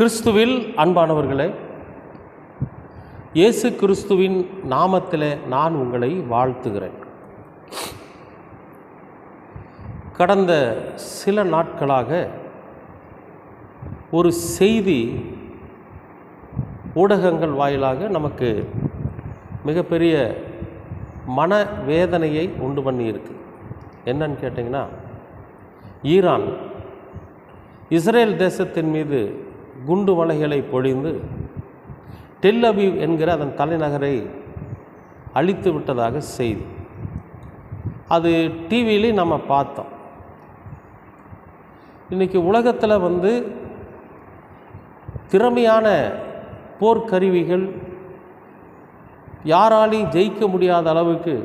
கிறிஸ்துவில் அன்பானவர்களே, இயேசு கிறிஸ்துவின் நாமத்திலே நான் உங்களை வாழ்த்துகிறேன். கடந்த சில நாட்களாக ஒரு செய்தி ஊடகங்கள் வாயிலாக நமக்கு மிகப்பெரிய மனவேதனையை உண்டு பண்ணியிருக்கு. என்னன்னு கேட்டிங்கன்னா, ஈரான் இஸ்ரேல் தேசத்தின் மீது குண்டு மலைகளை பொழிந்து டெல் அவீவ் என்கிற அதன் தலைநகரை அழித்து விட்டதாக செய்தி. அது டிவியிலே நம்ம பார்த்தோம். இன்றைக்கி உலகத்தில் திறமையான போர்க்கருவிகள் யாராலையும் ஜெயிக்க முடியாத அளவுக்கு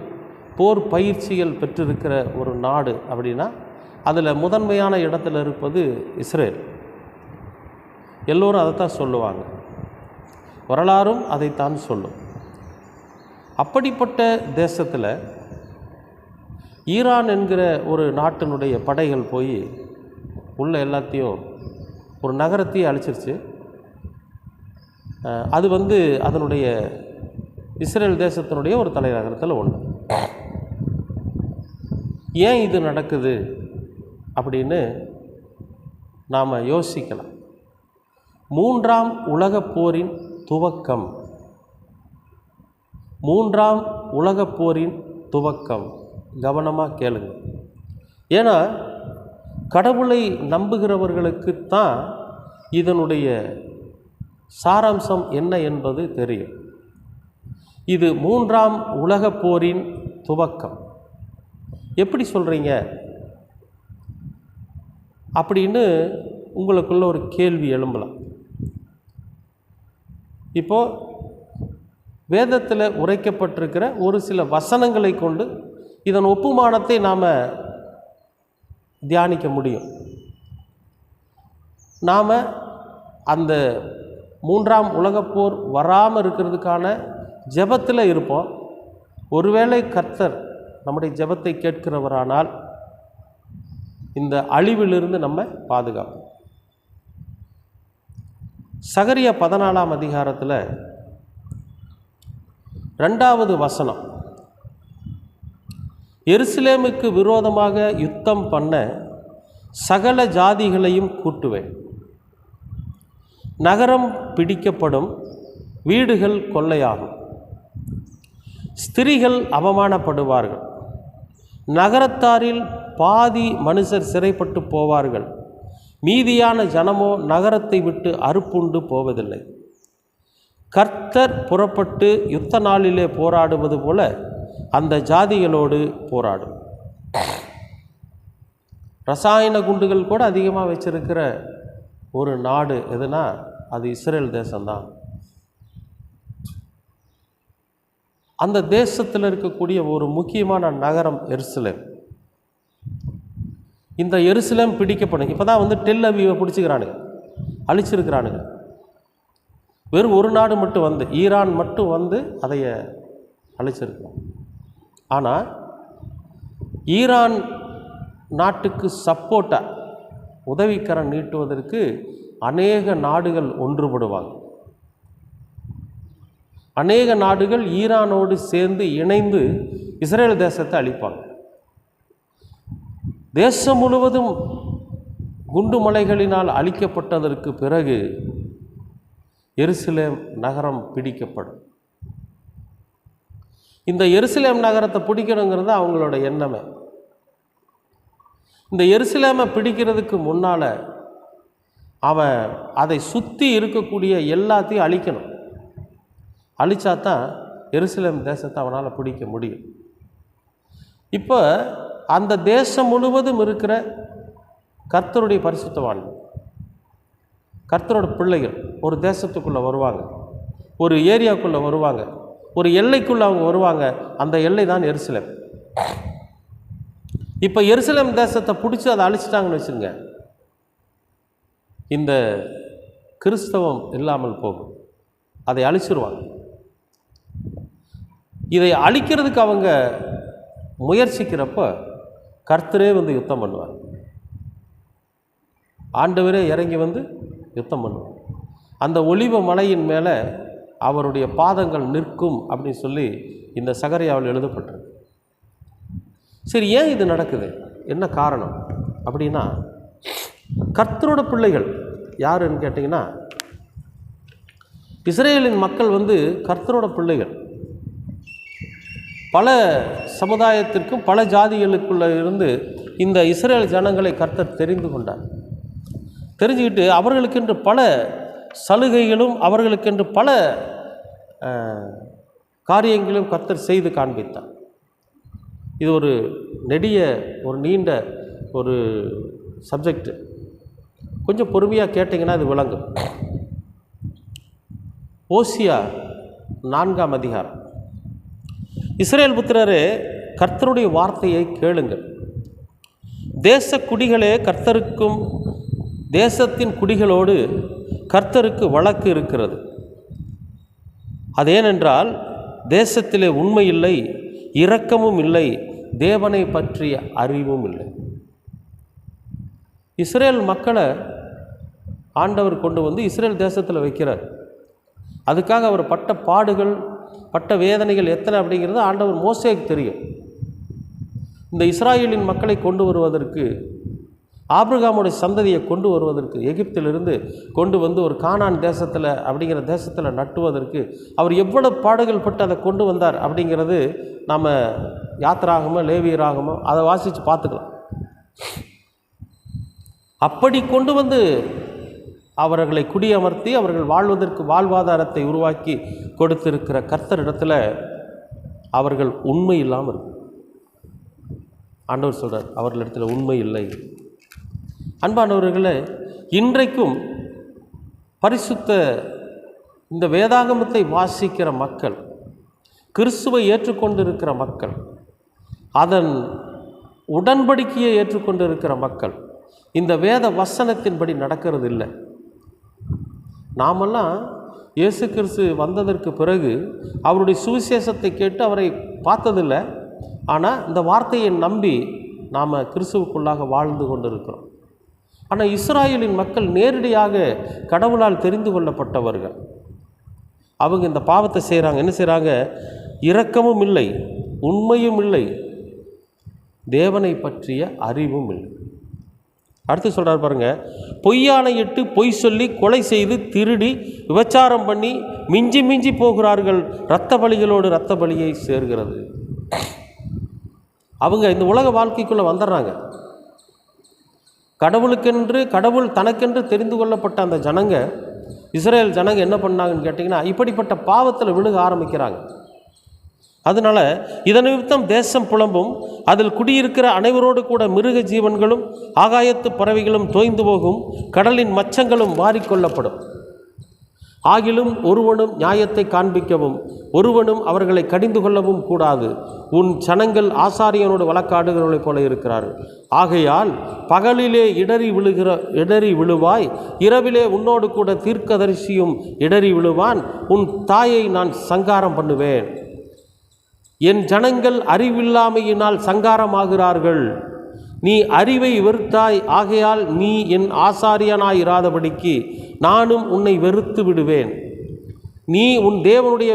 போர் பயிற்சிகள் பெற்றிருக்கிற ஒரு நாடு அப்படின்னா அதில் முதன்மையான இடத்துல இருப்பது இஸ்ரேல். எல்லோரும் அதைத்தான் சொல்லுவாங்க, வரலாறும் அதைத்தான் சொல்லும். அப்படிப்பட்ட தேசத்தில் ஈரான் என்கிற ஒரு நாட்டினுடைய படைகள் போய் உள்ள எல்லாத்தையும் ஒரு நகரத்தையும் அழிச்சிருச்சு. அது அதனுடைய இஸ்ரேல் தேசத்தினுடைய ஒரு தலைநகரத்தில் ஒன்று. ஏன் இது நடக்குது அப்படின்னு நாம் யோசிக்கலாம். மூன்றாம் உலகப் போரின் துவக்கம், மூன்றாம் உலகப் போரின் துவக்கம். கவனமாக கேளுங்க. ஏன்னா கடவுளை நம்புகிறவர்களுக்குத்தான் இதனுடைய சாராம்சம் என்ன என்பது தெரியும். இது மூன்றாம் உலகப் போரின் துவக்கம். எப்படி சொல்கிறீங்க அப்படின்னு உங்களுக்குள்ள ஒரு கேள்வி எழும்பலாம். இப்போது வேதத்தில் உரைக்கப்பட்டிருக்கிற ஒரு சில வசனங்களை கொண்டு இதன் ஒப்புமானத்தை நாம் தியானிக்க முடியும். நாம் அந்த மூன்றாம் உலகப்போர் வராமல் இருக்கிறதுக்கான ஜெபத்தில் இருப்போம். ஒருவேளை கர்த்தர் நம்முடைய ஜெபத்தை கேட்கிறவரானால் இந்த அழிவிலிருந்து நம்ம பாதுகாப்போம். சகரியா 14ஆம் அதிகாரத்தில் 2வது வசனம், எருசலேமுக்கு விரோதமாக யுத்தம் பண்ண சகல ஜாதிகளையும் கூட்டுவேன். நகரம் பிடிக்கப்படும், வீடுகள் கொள்ளையாகும், ஸ்திரீகள் அவமானப்படுவார்கள், நகரத்தாரில் பாதி மனுஷர் சிறைப்பட்டு போவார்கள், மீதியான ஜனமோ நகரத்தை விட்டு அறுப்புண்டு போவதில்லை. கர்த்தர் புறப்பட்டு யுத்த நாளிலே போராடுவது போல அந்த ஜாதிகளோடு போராடும். ரசாயன குண்டுகள் கூட அதிகமாக வச்சிருக்கிற ஒரு நாடு எதுனா அது இஸ்ரேல் தேசம்தான். அந்த தேசத்தில் இருக்கக்கூடிய ஒரு முக்கியமான நகரம் எருசலேம். இந்த எருசலேம் பிடிக்கப்படும். இப்போ தான் டெல் அவீவை பிடிச்சிக்கிறானுங்க, அழிச்சிருக்கிறானுங்க. வெறும் ஒரு நாடு மட்டும் ஈரான் மட்டும் அதைய அழிச்சிருக்கிறோம். ஆனால் ஈரான் நாட்டுக்கு சப்போர்ட்டாக உதவிக்கரம் நீட்டுவதற்கு அநேக நாடுகள் ஒன்றுபடுவாங்க. அநேக நாடுகள் ஈரானோடு சேர்ந்து இணைந்து இஸ்ரேல் தேசத்தை அழிப்பாங்க. தேசம் முழுவதும் குண்டு மலைகளினால் அழிக்கப்பட்டதற்கு பிறகு எருசலேம் நகரம் பிடிக்கப்படும். இந்த எருசலேம் நகரத்தை பிடிக்கணுங்கிறது அவங்களோட எண்ணமே. இந்த எருசலேமை பிடிக்கிறதுக்கு முன்னால் அவன் அதை சுற்றி இருக்கக்கூடிய எல்லாத்தையும் அழிக்கணும். அழிச்சாதான் எருசலேம் தேசத்தை அவனால் பிடிக்க முடியும். இப்போ அந்த தேசம் முழுவதும் இருக்கிற கர்த்தருடைய பரிசுத்தவான்கள், கர்த்தரோட பிள்ளைகள் ஒரு தேசத்துக்குள்ளே வருவாங்க, ஒரு ஏரியாவுக்குள்ளே வருவாங்க, ஒரு எல்லைக்குள்ளே அவங்க வருவாங்க. அந்த எல்லை தான் எருசலேம். இப்போ எருசலேம் தேசத்தை பிடிச்சி அதை அழிச்சிட்டாங்கன்னு வச்சுங்க, இந்த கிறிஸ்தவம் இல்லாமல் போகும். அதை அழிச்சிருவாங்க. இதை அழிக்கிறதுக்கு அவங்க முயற்சிக்கிறப்ப கர்த்தரே யுத்தம் பண்ணுவார். ஆண்டவரே இறங்கி யுத்தம் பண்ணுவார். அந்த ஒலிவ மலையின் மேலே அவருடைய பாதங்கள் நிற்கும் அப்படின்னு சொல்லி இந்த சகரியாவில் எழுதப்பட்டிருக்கு. சரி, ஏன் இது நடக்குது, என்ன காரணம் அப்படின்னா, கர்த்தரோட பிள்ளைகள் யாருன்னு கேட்டிங்கன்னா, இஸ்ரேலின் மக்கள் கர்த்தரோட பிள்ளைகள். பல சமுதாயத்திற்கும் பல ஜாதிகளுக்குள்ள இருந்து இந்த இஸ்ரேல் ஜனங்களை கர்த்தர் தெரிந்து கொண்டார். தெரிஞ்சுக்கிட்டு அவர்களுக்கென்று பல சலுகைகளும் அவர்களுக்கென்று பல காரியங்களும் கர்த்தர் செய்து காண்பித்தார். இது ஒரு நெடிய ஒரு நீண்ட ஒரு சப்ஜெக்ட். கொஞ்சம் பொறுமையாக கேட்டிங்கன்னா இது விளங்கும். ஓசியா 4ஆம் அதிகாரம். இஸ்ரேல் புத்திரரே, கர்த்தருடைய வார்த்தையை கேளுங்கள். தேச குடிகளே, கர்த்தருக்கும் தேசத்தின் குடிகளோடு கர்த்தருக்கு வழக்கு இருக்கிறது. அதேனென்றால் தேசத்திலே உண்மை இல்லை, இரக்கமும் இல்லை, தேவனை பற்றிய அறிவும் இல்லை. இஸ்ரேல் மக்களை ஆண்டவர் கொண்டு இஸ்ரேல் தேசத்தில் வைக்கிறார். அதுக்காக அவர் பட்ட பாடுகள் பட்ட வேதனைகள் எத்தனை அப்படிங்கிறது ஆண்டவர் மோசேக்கு தெரியும். இந்த இஸ்ராயேலின் மக்களை கொண்டு வருவதற்கு, ஆபிரகாமுடைய சந்ததியை கொண்டு வருவதற்கு, எகிப்திலிருந்து கொண்டு ஒரு கானான் தேசத்தில் அப்படிங்கிற தேசத்தில் நட்டுவதற்கு அவர் எவ்வளவு பாடுகள் பட்டு அதை கொண்டு வந்தார் அப்படிங்கிறது நாம் யாத்திராகமோ லேவியராகமோ அதை வாசித்து பார்த்துக்கலாம். அப்படி கொண்டு அவர்களை குடியமர்த்தி அவர்கள் வாழ்வதற்கு வாழ்வாதாரத்தை உருவாக்கி கொடுத்திருக்கிற கர்த்தரிடத்தில் அவர்கள் உண்மை இல்லாமல் இருக்கு. ஆண்டவர் சொல்கிறார், அவர்களிடத்தில் உண்மை இல்லை. அன்பானவர்களே, இன்றைக்கும் பரிசுத்த இந்த வேதாகமத்தை வாசிக்கிற மக்கள், கிறிஸ்துவை ஏற்றுக்கொண்டிருக்கிற மக்கள், அதன் உடன்படிக்கையை ஏற்றுக்கொண்டிருக்கிற மக்கள் இந்த வேத வசனத்தின்படி நடக்கிறது இல்லை. நாமெல்லாம் இயேசு கிறிஸ்து வந்ததற்கு பிறகு அவருடைய சுவிசேஷத்தை கேட்டு அவரை பார்த்ததில்லை. ஆனால் இந்த வார்த்தையை நம்பி நாம் கிறிஸ்துவுக்குள்ளாக வாழ்ந்து கொண்டிருக்கிறோம். ஆனால் இஸ்ராயேலின் மக்கள் நேரடியாக கடவுளால் தெரிந்து கொள்ளப்பட்டவர்கள். அவங்க இந்த பாவத்தை செய்கிறாங்க. என்ன செய்கிறாங்க? இரக்கமும் இல்லை, உண்மையும் இல்லை, தேவனை பற்றிய அறிவும் இல்லை. அடுத்து சொல்கிறார் பாருங்க, பொய்யானையிட்டு பொய் சொல்லி கொலை செய்து திருடி விபச்சாரம் பண்ணி மிஞ்சி மிஞ்சி போகிறார்கள், இரத்த பலிகளோடு இரத்த பலியை சேர்கிறது. அவங்க இந்த உலக வாழ்க்கைக்குள்ளே வந்துடுறாங்க. கடவுள் தனக்கென்று தெரிந்து கொள்ளப்பட்ட அந்த ஜனங்க, இஸ்ரேல் ஜனங்க என்ன பண்ணாங்கன்னு கேட்டிங்கன்னா, இப்படிப்பட்ட பாவத்தில் விழுக ஆரம்பிக்கிறாங்க. அதனால் இதன் நிமித்தம் தேசம் புலம்பும், அதில் குடியிருக்கிற அனைவரோடு கூட மிருக ஜீவன்களும் ஆகாயத்து பறவைகளும் தோய்ந்து போகும், கடலின் மச்சங்களும் மாறிக்கொள்ளப்படும். ஆகிலும் ஒருவனும் நியாயத்தை காண்பிக்கவும் ஒருவனும் அவர்களை கடிந்து கொள்ளவும் கூடாது. உன் ஜனங்கள் ஆசாரியனோடு வழக்காடுகிறவர்களைப் போல இருக்கிறார்கள். ஆகையால் பகலிலே இடறி விழுவாய், இரவிலே உன்னோடு கூட தீர்க்கதரிசியும் இடறி விழுவான். உன் தாயை நான் சங்காரம் பண்ணுவேன். என் ஜனங்கள் அறிவில்லாமையினால் சங்காரமாகிறார்கள். நீ அறிவை வெறுத்தாய், ஆகையால் நீ என் ஆசாரியனாயிராதபடிக்கு நானும் உன்னை வெறுத்து விடுவேன். நீ உன் தேவனுடைய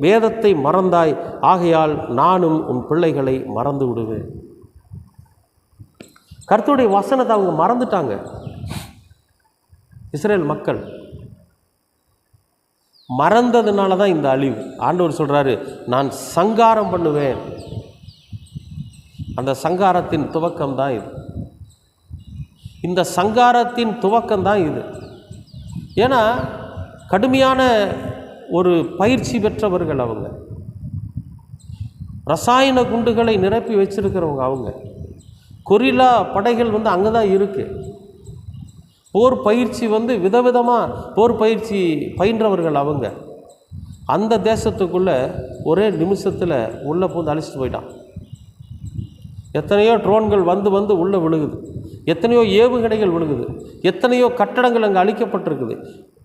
வேதத்தை மறந்தாய், ஆகையால் நானும் உன் பிள்ளைகளை மறந்து விடுவேன். கர்த்தருடைய வசனத்தை அவங்க மறந்துட்டாங்க. இஸ்ரேல் மக்கள் மறந்ததுனால தான் இந்த அழிவு. ஆண்டவர் சொல்கிறாரு, நான் சங்காரம் பண்ணுவேன். அந்த சங்காரத்தின் துவக்கம்தான் இது. இந்த சங்காரத்தின் துவக்கம்தான் இது. ஏன்னா கடுமையான ஒரு பயிற்சி பெற்றவர்கள் அவங்க. ரசாயன குண்டுகளை நிரப்பி வச்சிருக்கிறவங்க அவங்க. கொரில்லா படைகள் அங்கே தான் இருக்குது. போர் பயிற்சி விதவிதமாக போர் பயிற்சி பயின்றவர்கள் அவங்க. அந்த தேசத்துக்குள்ளே ஒரே நிமிஷத்தில் உள்ளே பூந்து அழிச்சிட்டு போயிட்டான். எத்தனையோ ட்ரோன்கள் வந்து உள்ளே விழுகுது, எத்தனையோ ஏவுகணைகள் விழுகுது, எத்தனையோ கட்டடங்கள் அங்கே அழிக்கப்பட்டிருக்குது.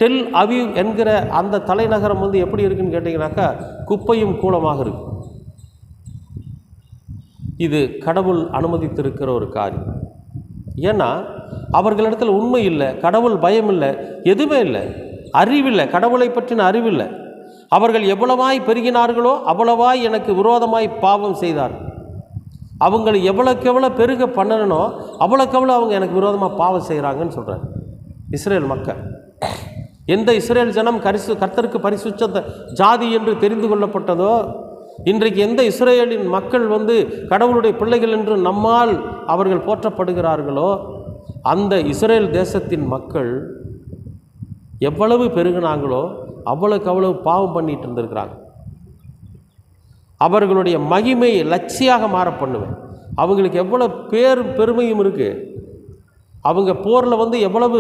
டெல் அவீவ் என்கிற அந்த தலைநகரம் எப்படி இருக்குன்னு கேட்டிங்கனாக்கா குப்பையும் கூலமாக இருக்கு. இது கடவுள் அனுமதித்திருக்கிற ஒரு காரியம். ஏன்னா அவர்களிடத்தில் உண்மை இல்லை, கடவுள் பயம் இல்லை, எதுவுமே இல்லை. அறிவில்லை, கடவுளை பற்றின அறிவில்லை. அவர்கள் எவ்வளவாய் பெருகினார்களோ அவ்வளவாய் எனக்கு விரோதமாய் பாவம் செய்தார்கள். அவங்களை எவ்வளோக்கு எவ்வளோ பெருக பண்ணனோ அவ்வளோக்கு எவ்வளோ அவங்க எனக்கு விரோதமாக பாவம் செய்கிறாங்கன்னு சொல்கிறார் இஸ்ரேல் மக்கள். எந்த இஸ்ரேல் ஜனம் கர்த்தருக்கு பரிசுத்த ஜாதி என்று தெரிந்து கொள்ளப்பட்டதோ, இன்றைக்கு எந்த இஸ்ரேலின் மக்கள் கடவுளுடைய பிள்ளைகள் என்று நம்மால் அவர்கள் போற்றப்படுகிறார்களோ, அந்த இஸ்ரேல் தேசத்தின் மக்கள் எவ்வளவு பெருகினாங்களோ அவ்வளவுக்கு அவ்வளவு பாவம் பண்ணிட்டு இருந்திருக்கிறாங்க. அவர்களுடைய மகிமையை லட்சியாக மாற பண்ணுவேன். அவங்களுக்கு எவ்வளோ பெருமையும் இருக்குது. அவங்க போரில் எவ்வளவு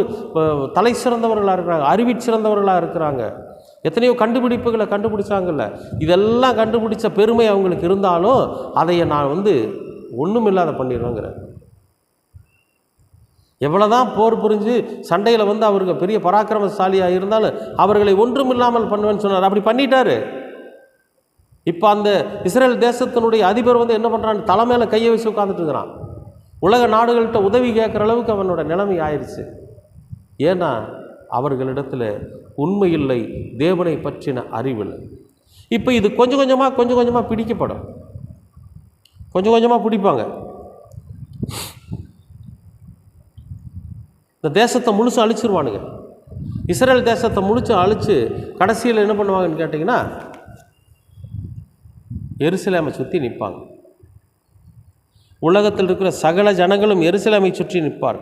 தலை சிறந்தவர்களாக இருக்கிறாங்க, அறிவி சிறந்தவர்களாக இருக்கிறாங்க. எத்தனையோ கண்டுபிடிப்புகளை கண்டுபிடிச்சாங்கல்ல. இதெல்லாம் கண்டுபிடிச்ச பெருமை அவங்களுக்கு இருந்தாலும் அதையை நான் ஒன்றும் இல்லாத பண்ணிடுவேங்கிறேன். எவ்வளோதான் போர் புரிஞ்சு சண்டையில் அவர்கள் பெரிய பராக்கிரமசாலியாக இருந்தாலும் அவர்களை ஒன்றும் இல்லாமல் பண்ணுவேன்னு சொன்னார். அப்படி பண்ணிட்டாரு. இப்போ அந்த இஸ்ரேல் தேசத்தினுடைய அதிபர் என்ன பண்ணுறான்னு தலைமையில் கையை வச்சு உட்காந்துட்டு இருக்கிறான். உலக நாடுகள்கிட்ட உதவி கேட்குற அளவுக்கு அவனோட நிலைமை ஆயிடுச்சு. ஏன்னா அவர்களிடத்தில் உண்மை இல்லை, தேவனை பற்றின அறிவில்லை. இப்போ இது கொஞ்சம் கொஞ்சமாக பிடிக்கப்படும். கொஞ்சம் கொஞ்சமாக பிடிப்பாங்க. இந்த தேசத்தை முழுசும் அழிச்சிருவானுங்க. இஸ்ரேல் தேசத்தை முழுச்சு அழித்து கடைசியில் என்ன பண்ணுவாங்கன்னு கேட்டிங்கன்னா, எருசலேமை சுற்றி நிற்பாங்க. உலகத்தில் இருக்கிற சகல ஜனங்களும் எருசலேமை சுற்றி நிற்பார்.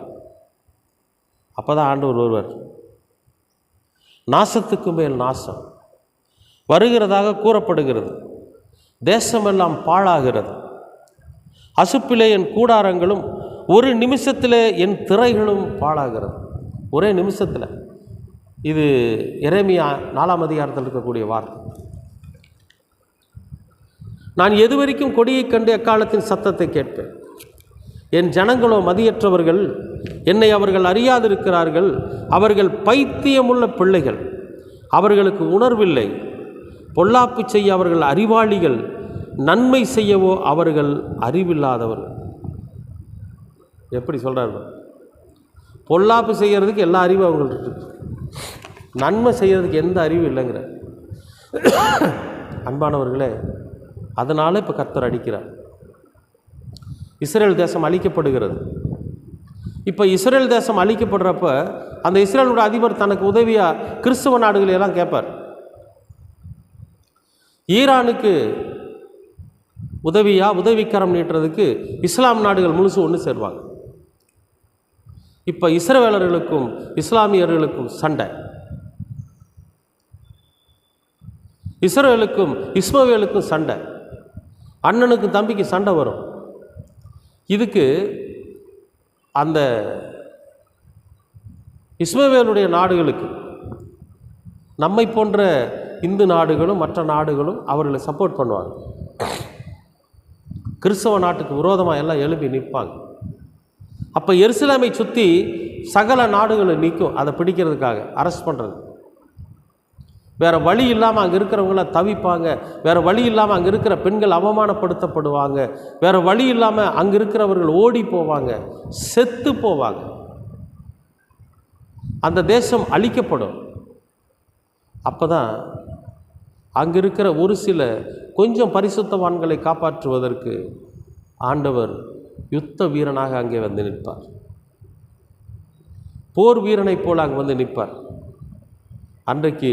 அப்போ தான் ஆண்டவர் ஒருவர் நாசத்துக்கு மேல் நாசம் வருகிறதாக கூறப்படுகிறது. தேசமெல்லாம் பாழாகிறது. அசுப்பிலே என் கூடாரங்களும் ஒரு நிமிஷத்தில் என் திரைகளும் பாழாகிறது. ஒரே நிமிஷத்தில். இது எரேமியா 4ஆம் அதிகாரத்தில் இருக்கக்கூடிய வார்த்தை. நான் எதுவரைக்கும் கொடியை கண்டு எக்காலத்தின் சத்தத்தை கேட்பேன். என் ஜனங்களோ மதியற்றவர்கள், என்னை அவர்கள் அறியாதிருக்கிறார்கள். அவர்கள் பைத்தியமுள்ள பிள்ளைகள், அவர்களுக்கு உணர்வில்லை. பொல்லாப்பு செய்ய அவர்கள் அறிவாளிகள், நன்மை செய்யவோ அவர்கள் அறிவில்லாதவர்கள். எப்படி சொல்கிறார்கள்? பொல்லாப்பு செய்கிறதுக்கு எல்லா அறிவும் அவங்கள்ட்ட இருக்கு, நன்மை செய்கிறதுக்கு எந்த அறிவும் இல்லைங்கிற. அன்பானவர்களே, அதனால் இப்போ கர்த்தர் அடிக்கிறார். இஸ்ரேல் தேசம் அழிக்கப்படுகிறது. இப்போ இஸ்ரேல் தேசம் அழிக்கப்படுறப்ப அந்த இஸ்ரேலோட அதிபர் தனக்கு உதவியாக கிறிஸ்தவ நாடுகளெல்லாம் கேட்பார். ஈரானுக்கு உதவிக்கரம் நீட்டுறதுக்கு இஸ்லாம் நாடுகள் முழுசு ஒன்று சேருவாங்க. இப்போ இஸ்ரவேலர்களுக்கும் இஸ்லாமியர்களுக்கும் சண்டை. இஸ்ரவேலுக்கும் இஸ்மவேலுக்கும் சண்டை. அண்ணனுக்கும் தம்பிக்கு சண்டை வரும். இதுக்கு அந்த இஸ்மவேலுடைய நாடுகளுக்கு நம்மை போன்ற இந்து நாடுகளும் மற்ற நாடுகளும் அவர்களை சப்போர்ட் பண்ணுவாங்க. கிறிஸ்தவ நாட்டுக்கு விரோதமாக எல்லாம் எழுப்பி நிற்பாங்க. அப்போ எருசலேமை சுற்றி சகல நாடுகளும் நிற்கும் அதை பிடிக்கிறதுக்காக, அரெஸ்ட் பண்ணுறது. வேறு வழி இல்லாமல் அங்கே இருக்கிறவங்களாம் தவிப்பாங்க. வேறு வழி இல்லாமல் அங்கே இருக்கிற பெண்கள் அவமானப்படுத்தப்படுவாங்க. வேறு வழி இல்லாமல் அங்கே இருக்கிறவர்கள் ஓடி போவாங்க, செத்து போவாங்க. அந்த தேசம் அழிக்கப்படும். அப்போ தான் அங்கே இருக்கிற ஒரு சில கொஞ்சம் பரிசுத்தவான்களை காப்பாற்றுவதற்கு ஆண்டவர் யுத்த வீரனாக அங்கே வந்து நிற்பார். போர் வீரனைப் போல் அங்கே வந்து நிற்பார். அன்றைக்கு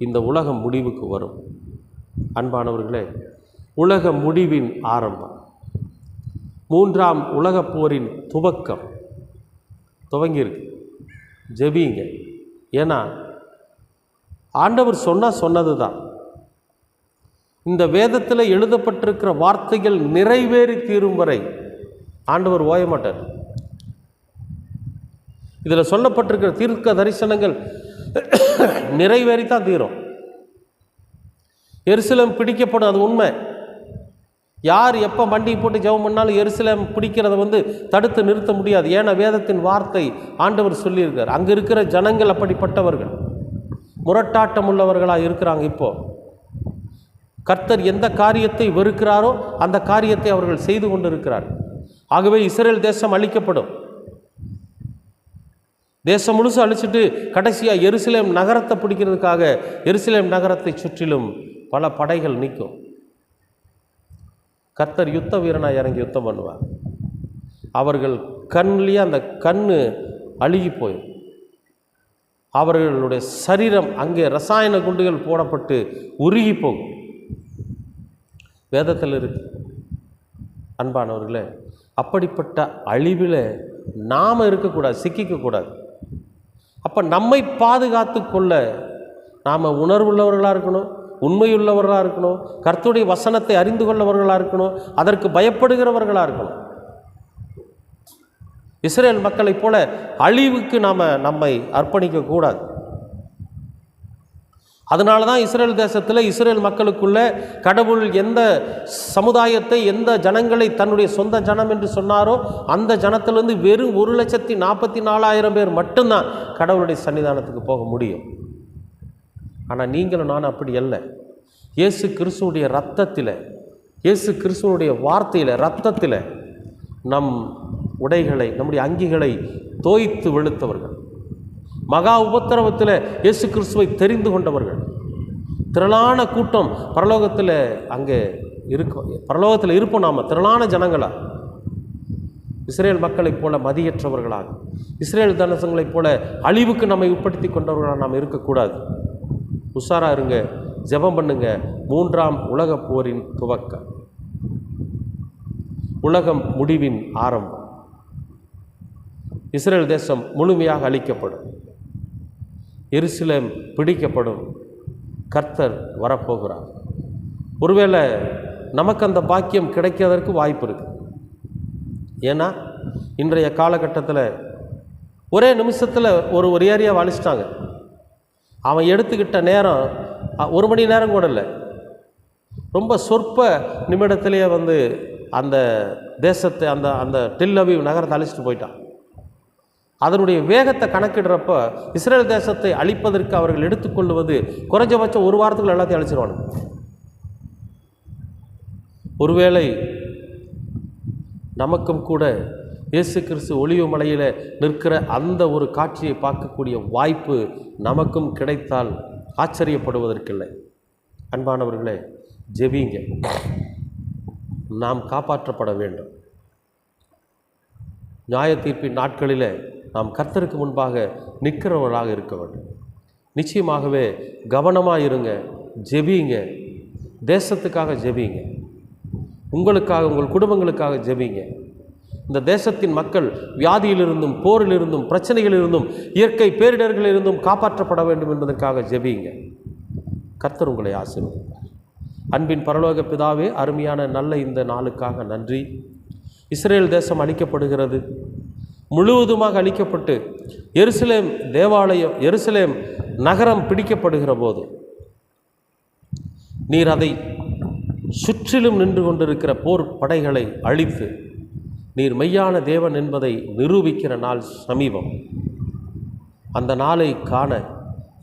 இந்த உலகம் முடிவுக்கு வரும். அன்பானவர்களே, உலக முடிவின் ஆரம்பம், 3ஆம் உலகப் போரின் துவக்கம் துவங்கியிருக்கு. ஜெபிங்க. ஏன்னா ஆண்டவர் சொன்னது தான். இந்த வேதத்தில் எழுதப்பட்டிருக்கிற வார்த்தைகள் நிறைவேறி தீரும் வரை ஆண்டவர் ஓய மாட்டார். இதில் சொல்லப்பட்டிருக்கிற தீர்க்க தரிசனங்கள் நிறைவேறித்தான் தீரும். எருசலேம் பிடிக்கப்படும், அது உண்மை. யார் எப்போ மண்டி போட்டு ஜெபம் பண்ணாலும் எருசலேம் பிடிக்கிறத தடுத்து நிறுத்த முடியாது. ஏன்னா வேதத்தின் வார்த்தை ஆண்டவர் சொல்லியிருக்கார். அங்கே இருக்கிற ஜனங்கள் அப்படிப்பட்டவர்கள், முரட்டாட்டம் உள்ளவர்களாக இருக்கிறாங்க. இப்போது கர்த்தர் எந்த காரியத்தை வெறுக்கிறாரோ அந்த காரியத்தை அவர்கள் செய்து கொண்டு இருக்கிறார். ஆகவே இஸ்ரேல் தேசம் அழிக்கப்படும். தேசம் முழுசு அழிச்சிட்டு கடைசியாக எருசலேம் நகரத்தை பிடிக்கிறதுக்காக எருசலேம் நகரத்தை சுற்றிலும் பல படைகள் நிற்கும். கர்த்தர் யுத்த வீரனாக இறங்கி யுத்தம் பண்ணுவார். அவர்கள் கண்லேயே அந்த கண்ணு அழுகி போயிடும். அவர்களுடைய சரீரம் அங்கே ரசாயன குண்டுகள் போடப்பட்டு உருகி போகும். வேதத்தில் இருக்கு. அன்பானவர்களே, அப்படிப்பட்ட அழிவில் நாம் இருக்கக்கூடாது, சிக்கிக்கக்கூடாது. அப்போ நம்மை பாதுகாத்து கொள்ள நாம் உணர்வுள்ளவர்களாக இருக்கணும், உண்மையுள்ளவர்களாக இருக்கணும், கர்த்தருடைய வசனத்தை அறிந்து கொள்ளவர்களாக இருக்கணும், அதற்கு பயப்படுகிறவர்களாக இருக்கணும். இஸ்ரேல் மக்களைப் போல அழிவுக்கு நம்மை அர்ப்பணிக்கக்கூடாது. அதனால தான் இஸ்ரேல் தேசத்தில் இஸ்ரேல் மக்களுக்குள்ள கடவுள் எந்த சமுதாயத்தை, எந்த ஜனங்களை தன்னுடைய சொந்த ஜனம் என்று சொன்னாரோ அந்த ஜனத்திலிருந்து வெறும் 1,44,000 பேர் மட்டும்தான் கடவுளுடைய சன்னிதானத்துக்கு போக முடியும். ஆனால் நீங்களும் நான் அப்படி அல்ல. இயேசு கிறிஸ்துவுடைய இரத்தத்தில், இயேசு கிறிஸ்துவனுடைய வார்த்தையில், இரத்தத்தில் நம் உடைகளை, நம்முடைய அங்கிகளை தோய்த்து வெளுத்தவர்கள், மகா உபத்திரவத்தில் இயேசு கிறிஸ்துவை தெரிந்து கொண்டவர்கள். திரளான கூட்டம் பரலோகத்தில் அங்கே இருக்கும். பரலோகத்தில் இருப்போம் நாம் திரளான ஜனங்களாக. இஸ்ரேல் மக்களைப் போல மதியற்றவர்களாக, இஸ்ரேல் தேசங்களைப் போல அழிவுக்கு நம்மை உட்படுத்தி கொண்டவர்களாக நாம் இருக்கக்கூடாது. உஷாராக இருங்க, ஜெபம் பண்ணுங்க. 3ஆம் உலகப் போரின் துவக்கம், உலகம் முடிவின் ஆரம்பம். இஸ்ரேல் தேசம் முழுமையாக அழிக்கப்படும், எருசலேம் பிடிக்கப்படும், கர்த்தர் வரப்போகிறார். ஒருவேளை நமக்கு அந்த பாக்கியம் கிடைக்கிறதற்கு வாய்ப்பு இருக்குது. ஏன்னா இன்றைய காலகட்டத்தில் ஒரே நிமிஷத்தில் ஒரு ஏரியாவை அழிச்சிட்டாங்க. அவன் எடுத்துக்கிட்ட நேரம் 1 மணி நேரம் கூட இல்லை, ரொம்ப சொற்ப நிமிடத்திலேயே அந்த தேசத்தை, அந்த டெல் அவீவ் நகரத்தை அழிச்சிட்டு போயிட்டான். அதனுடைய வேகத்தை கணக்கிடுறப்ப இஸ்ரேல் தேசத்தை அழிப்பதற்கு அவர்கள் எடுத்துக்கொள்வது குறைஞ்சபட்சம் 1 வாரத்துக்குள்ள எல்லாத்தையும் அழிச்சிருவானுங்க. ஒருவேளை நமக்கும் கூட இயேசு கிறிஸ்து ஒலிவ மலையில் நிற்கிற அந்த ஒரு காட்சியை பார்க்கக்கூடிய வாய்ப்பு நமக்கும் கிடைத்தால் ஆச்சரியப்படுவதற்கில்லை. அன்பானவர்களே, ஜெபிங்க. நாம் காப்பாற்றப்பட வேண்டும். நியாய தீர்ப்பின் நாட்களில் நாம் கர்த்தருக்கு முன்பாக நிற்கிறவர்களாக இருக்க வேண்டும். நிச்சயமாகவே கவனமாக இருங்க, ஜெபிங்க. தேசத்துக்காக ஜெபிங்க, உங்களுக்காக, உங்கள் குடும்பங்களுக்காக ஜெபிங்க. இந்த தேசத்தின் மக்கள் வியாதியிலிருந்தும், போரிலிருந்தும், பிரச்சனைகளிலிருந்தும், இயற்கை பேரிடர்களிலிருந்தும் காப்பாற்றப்பட வேண்டும் என்பதற்காக ஜெபிங்க. கர்த்தர் உங்களை ஆசீர்வதிப்பார். அன்பின் பரலோக பிதாவே, அருமையான நல்ல இந்த நாளுக்காக நன்றி. இஸ்ரேல் தேசம் அழிக்கப்படுகிறது, முழுவதுமாக அழிக்கப்பட்டு எருசலேம் தேவாலயம், எருசலேம் நகரம் பிடிக்கப்படுகிற போது நீர் அதை சுற்றிலும் நின்று கொண்டிருக்கிற போர் படைகளை அழித்து நீர் மெய்யான தேவன் என்பதை நிரூபிக்கிற நாள் சமீபம். அந்த நாளை காண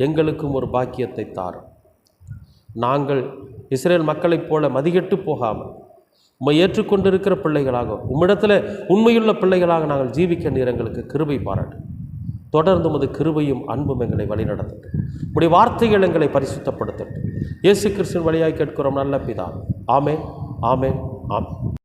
எங்களுக்கும் ஒரு பாக்கியத்தை தாரும். நாங்கள் இஸ்ரேல் மக்களைப் போல மதிகெட்டு போகாமல் உம்மை ஏற்றுக்கொண்டிருக்கிற பிள்ளைகளாக, உம்மிடத்தில் உண்மையுள்ள பிள்ளைகளாக நாங்கள் ஜீவிக்க நீர் எங்களுக்கு கிருபை பாராட்டு. தொடர்ந்து உமது கிருபையும் அன்பும் எங்களை வழிநடத்தட்டும். உம்முடைய வார்த்தைகள் எங்களை பரிசுத்தப்படுத்தட்டும். இயேசு கிறிஸ்துவின் வழியாய் கேட்கிறோம் நல்ல பிதாவே. ஆமென், ஆமென், ஆமென்.